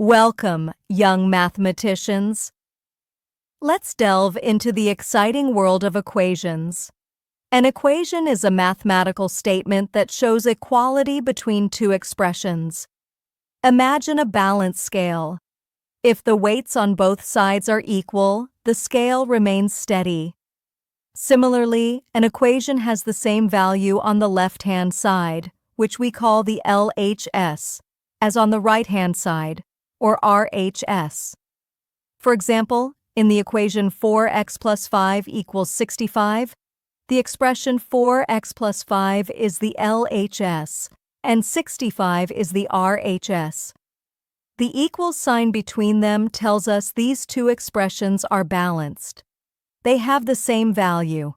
Welcome, young mathematicians. Let's delve into the exciting world of equations. An equation is a mathematical statement that shows equality between two expressions. Imagine a balance scale. If the weights on both sides are equal, the scale remains steady. Similarly, an equation has the same value on the left-hand side, which we call the LHS, as on the right-hand side, or RHS. For example, in the equation 4x plus 5 equals 65, the expression 4x plus 5 is the LHS, and 65 is the RHS. The equal sign between them tells us these two expressions are balanced. They have the same value.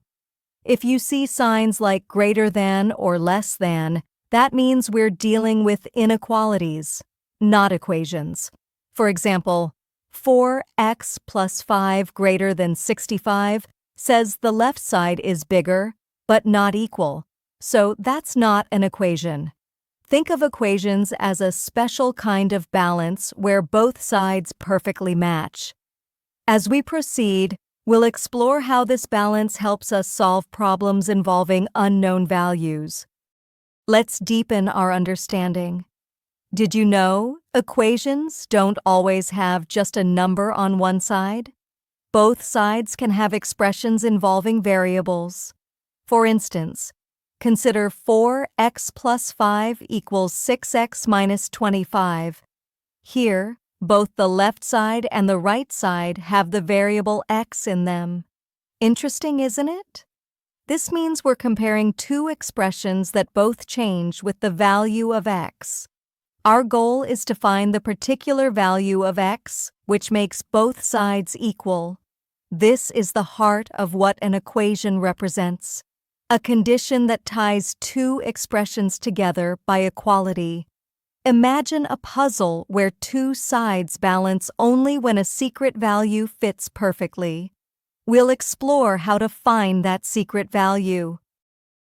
If you see signs like greater than or less than, that means we're dealing with inequalities, not equations. For example, 4x plus 5 greater than 65 says the left side is bigger, but not equal, so that's not an equation. Think of equations as a special kind of balance where both sides perfectly match. As we proceed, we'll explore how this balance helps us solve problems involving unknown values. Let's deepen our understanding. Did you know equations don't always have just a number on one side? Both sides can have expressions involving variables. For instance, consider 4x plus 5 equals 6x minus 25. Here, both the left side and the right side have the variable x in them. Interesting, isn't it? This means we're comparing two expressions that both change with the value of x. Our goal is to find the particular value of x, which makes both sides equal. This is the heart of what an equation represents, a condition that ties two expressions together by equality. Imagine a puzzle where two sides balance only when a secret value fits perfectly. We'll explore how to find that secret value.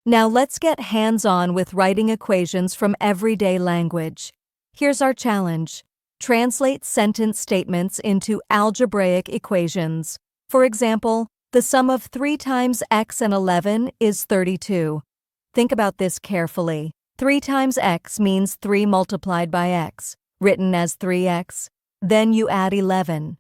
Now let's get hands-on with writing equations from everyday language. Here's our challenge. Translate sentence statements into algebraic equations. For example, the sum of 3 times x and 11 is 32. Think about this carefully. 3 times x means 3 multiplied by x, written as 3x. Then you add 11.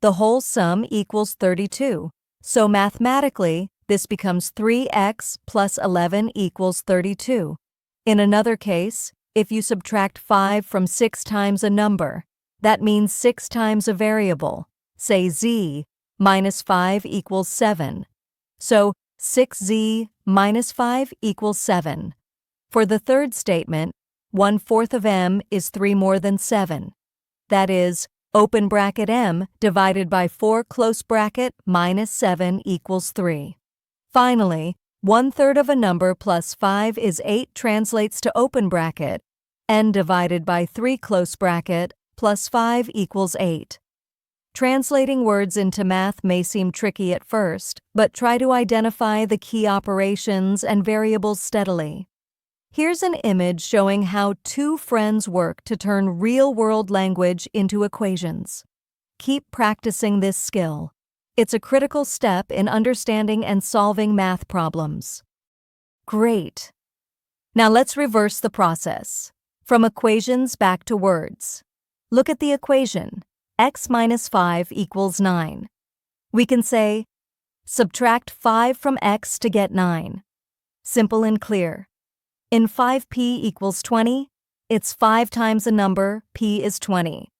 The whole sum equals 32. So mathematically, this becomes 3x plus 11 equals 32. In another case, if you subtract 5 from 6 times a number, that means 6 times a variable, say z, minus 5 equals 7. So 6z minus 5 equals 7. For the third statement, 1/4 of m is 3 more than 7. That is, open bracket m divided by 4 close bracket minus 7 equals 3. Finally, 1/3 of a number plus 5 is 8 translates to open bracket, n divided by 3 close bracket plus 5 equals 8. Translating words into math may seem tricky at first, but try to identify the key operations and variables steadily. Here's an image showing how two friends work to turn real-world language into equations. Keep practicing this skill. It's a critical step in understanding and solving math problems. Great. Now let's reverse the process. From equations back to words. Look at the equation. X minus 5 equals 9. We can say, subtract 5 from x to get 9. Simple and clear. In 5p equals 20, it's 5 times a number, p is 20.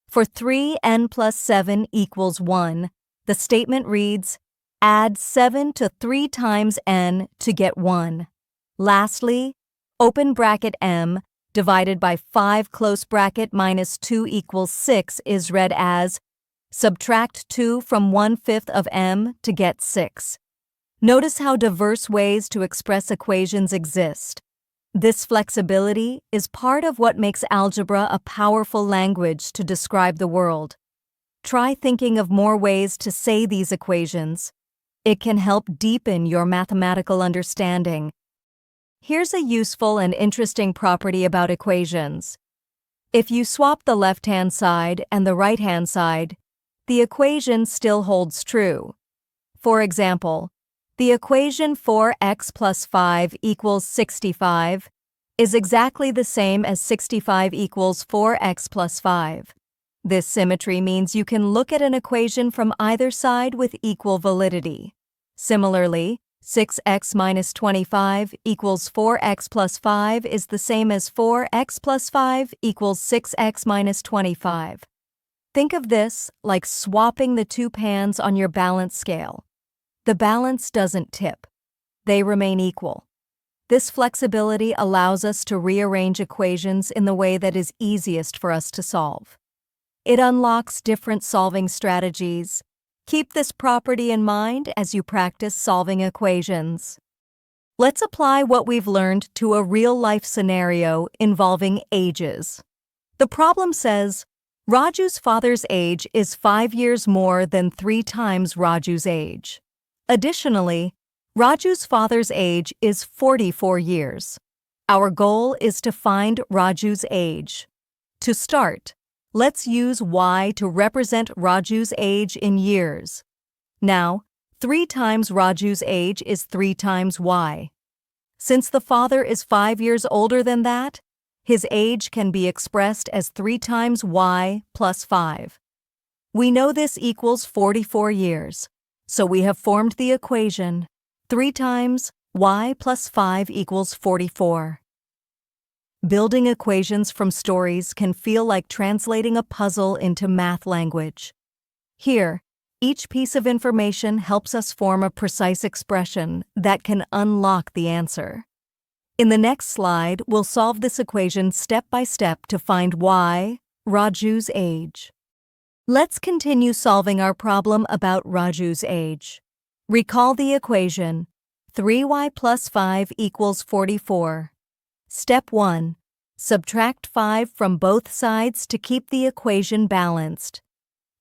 For 3n plus 7 equals 1, the statement reads, add 7 to 3 times n to get 1. Lastly, open bracket m divided by 5 close bracket minus 2 equals 6 is read as, subtract 2 from 1/5 of m to get 6. Notice how diverse ways to express equations exist. This flexibility is part of what makes algebra a powerful language to describe the world. Try thinking of more ways to say these equations. It can help deepen your mathematical understanding. Here's a useful and interesting property about equations. If you swap the left-hand side and the right-hand side, the equation still holds true. For example, the equation 4x plus 5 equals 65 is exactly the same as 65 equals 4x plus 5. This symmetry means you can look at an equation from either side with equal validity. Similarly, 6x minus 25 equals 4x plus 5 is the same as 4x plus 5 equals 6x minus 25. Think of this like swapping the two pans on your balance scale. The balance doesn't tip. They remain equal. This flexibility allows us to rearrange equations in the way that is easiest for us to solve. It unlocks different solving strategies. Keep this property in mind as you practice solving equations. Let's apply what we've learned to a real-life scenario involving ages. The problem says, Raju's father's age is 5 years more than 3 times Raju's age. Additionally, Raju's father's age is 44 years. Our goal is to find Raju's age. To start, let's use y to represent Raju's age in years. Now, 3 times Raju's age is 3 times y. Since the father is 5 years older than that, his age can be expressed as 3 times y plus 5. We know this equals 44 years, so we have formed the equation 3 times y plus 5 equals 44. Building equations from stories can feel like translating a puzzle into math language. Here, each piece of information helps us form a precise expression that can unlock the answer. In the next slide, we'll solve this equation step by step to find y, Raju's age. Let's continue solving our problem about Raju's age. Recall the equation 3y plus 5 equals 44. Step 1. Subtract 5 from both sides to keep the equation balanced.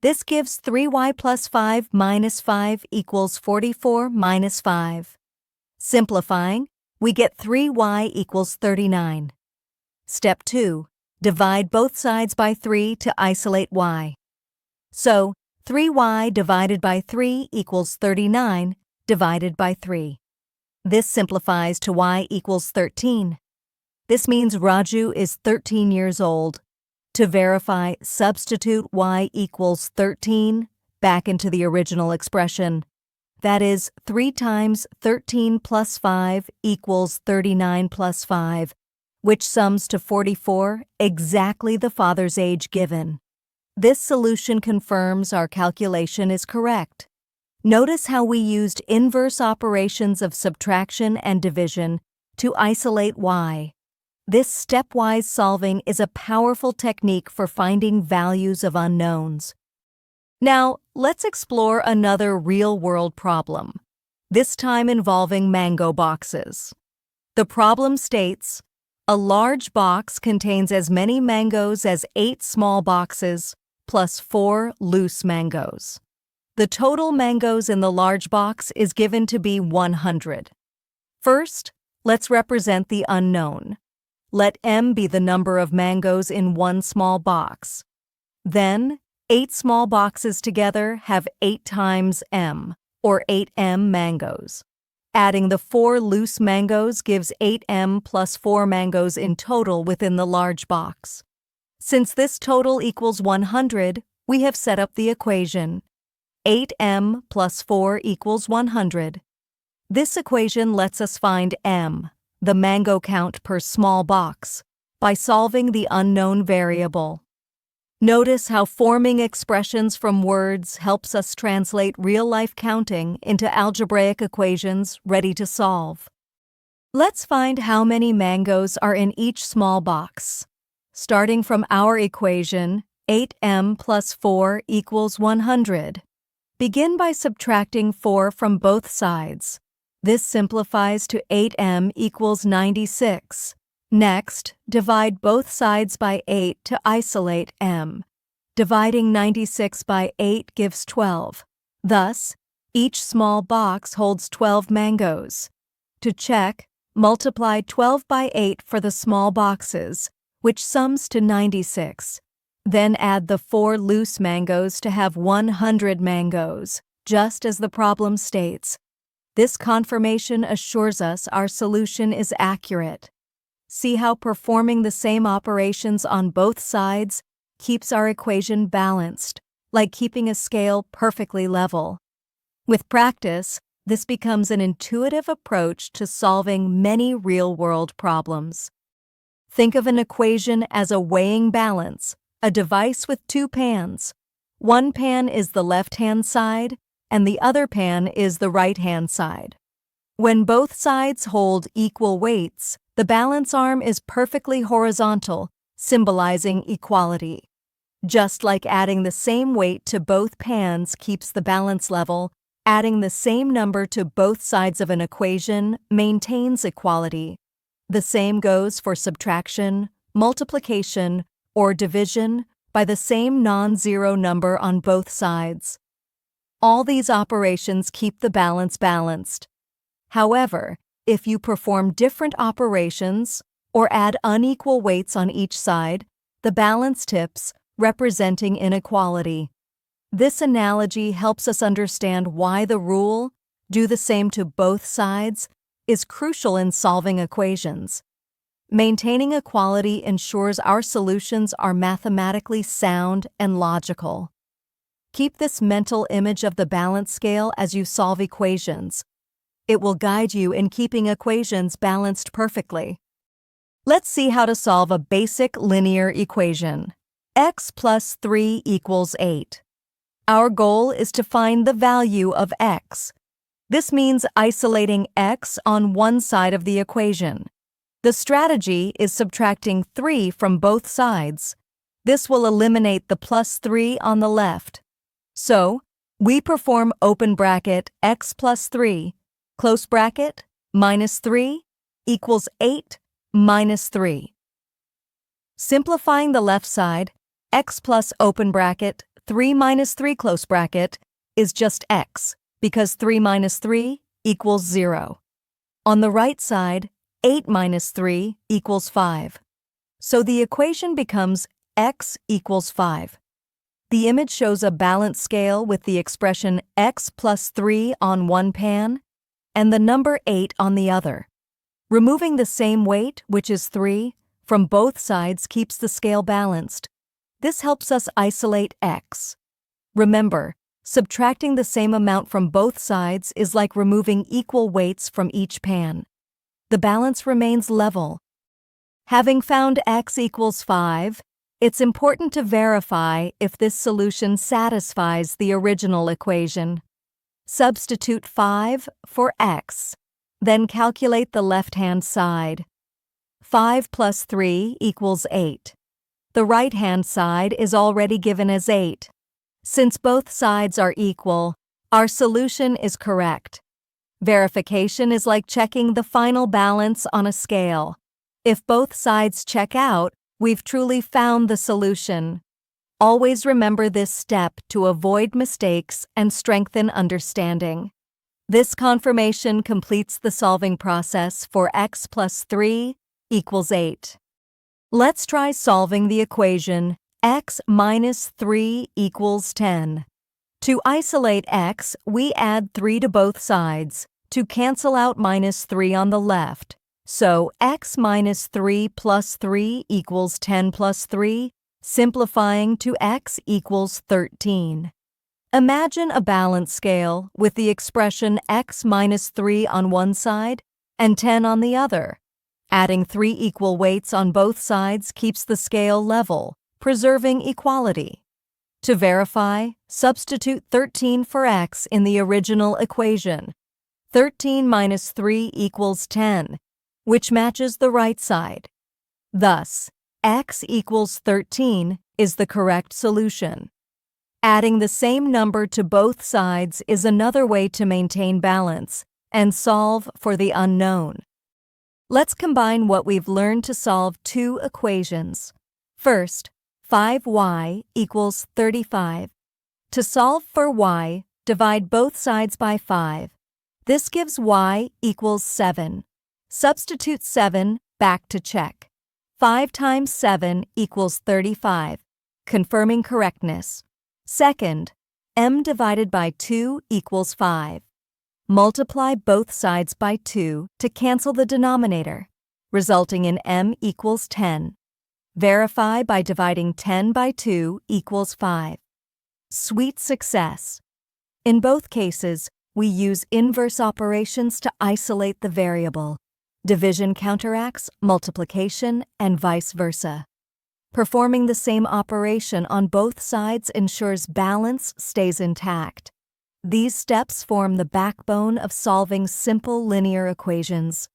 This gives 3y plus 5 minus 5 equals 44 minus 5. Simplifying, we get 3y equals 39. Step 2. Divide both sides by 3 to isolate y. So, 3y divided by 3 equals 39 divided by 3. This simplifies to y equals 13. This means Raju is 13 years old. To verify, substitute y equals 13 back into the original expression. That is, 3 times 13 plus 5 equals 39 plus 5, which sums to 44, exactly the father's age given. This solution confirms our calculation is correct. Notice how we used inverse operations of subtraction and division to isolate y. This stepwise solving is a powerful technique for finding values of unknowns. Now, let's explore another real-world problem, this time involving mango boxes. The problem states, a large box contains as many mangoes as 8 small boxes plus 4 loose mangoes. The total mangoes in the large box is given to be 100. First, let's represent the unknown. Let m be the number of mangoes in one small box. Then, 8 small boxes together have 8 times m, or 8m mangoes. Adding the 4 loose mangoes gives 8m plus 4 mangoes in total within the large box. Since this total equals 100, we have set up the equation. 8m plus 4 equals 100. This equation lets us find m, the mango count per small box, by solving the unknown variable. Notice how forming expressions from words helps us translate real-life counting into algebraic equations ready to solve. Let's find how many mangoes are in each small box. Starting from our equation, 8m plus 4 equals 100. Begin by subtracting 4 from both sides. This simplifies to 8m equals 96. Next, divide both sides by 8 to isolate m. Dividing 96 by 8 gives 12. Thus, each small box holds 12 mangoes. To check, multiply 12 by 8 for the small boxes, which sums to 96. Then add the 4 loose mangoes to have 100 mangoes, just as the problem states. This confirmation assures us our solution is accurate. See how performing the same operations on both sides keeps our equation balanced, like keeping a scale perfectly level. With practice, this becomes an intuitive approach to solving many real-world problems. Think of an equation as a weighing balance, a device with 2 pans. One pan is the left-hand side, and the other pan is the right-hand side. When both sides hold equal weights, the balance arm is perfectly horizontal, symbolizing equality. Just like adding the same weight to both pans keeps the balance level, adding the same number to both sides of an equation maintains equality. The same goes for subtraction, multiplication, or division by the same non-zero number on both sides. All these operations keep the balance balanced. However, if you perform different operations or add unequal weights on each side, the balance tips, representing inequality. This analogy helps us understand why the rule, do the same to both sides, is crucial in solving equations. Maintaining equality ensures our solutions are mathematically sound and logical. Keep this mental image of the balance scale as you solve equations. It will guide you in keeping equations balanced perfectly. Let's see how to solve a basic linear equation. X plus 3 equals 8. Our goal is to find the value of x. This means isolating x on one side of the equation. The strategy is subtracting 3 from both sides. This will eliminate the plus 3 on the left. So, we perform open bracket x plus 3, close bracket, minus 3, equals 8 minus 3. Simplifying the left side, x plus open bracket, 3 minus 3 close bracket, is just x, because 3 minus 3 equals 0. On the right side, 8 minus 3 equals 5. So the equation becomes x equals 5. The image shows a balance scale with the expression x plus 3 on one pan and the number 8 on the other. Removing the same weight, which is 3, from both sides keeps the scale balanced. This helps us isolate x. Remember, subtracting the same amount from both sides is like removing equal weights from each pan. The balance remains level. Having found x equals 5, it's important to verify if this solution satisfies the original equation. Substitute 5 for x, then calculate the left-hand side. 5 plus 3 equals 8. The right-hand side is already given as 8. Since both sides are equal, our solution is correct. Verification is like checking the final balance on a scale. If both sides check out, we've truly found the solution. Always remember this step to avoid mistakes and strengthen understanding. This confirmation completes the solving process for x plus 3 equals 8. Let's try solving the equation x minus 3 equals 10. To isolate x, we add 3 to both sides to cancel out minus 3 on the left. So x minus 3 plus 3 equals 10 plus 3, simplifying to x equals 13. Imagine a balance scale with the expression x minus 3 on one side and 10 on the other. Adding 3 equal weights on both sides keeps the scale level, preserving equality. To verify, substitute 13 for x in the original equation. 13 minus 3 equals 10. Which matches the right side. Thus, x equals 13 is the correct solution. Adding the same number to both sides is another way to maintain balance and solve for the unknown. Let's combine what we've learned to solve two equations. First, 5y equals 35. To solve for y, divide both sides by 5. This gives y equals 7. Substitute 7 back to check. 5 times 7 equals 35, confirming correctness. Second, m divided by 2 equals 5. Multiply both sides by 2 to cancel the denominator, resulting in m equals 10. Verify by dividing 10 by 2 equals 5. Sweet success! In both cases, we use inverse operations to isolate the variable. Division counteracts multiplication and vice versa. Performing the same operation on both sides ensures balance stays intact. These steps form the backbone of solving simple linear equations.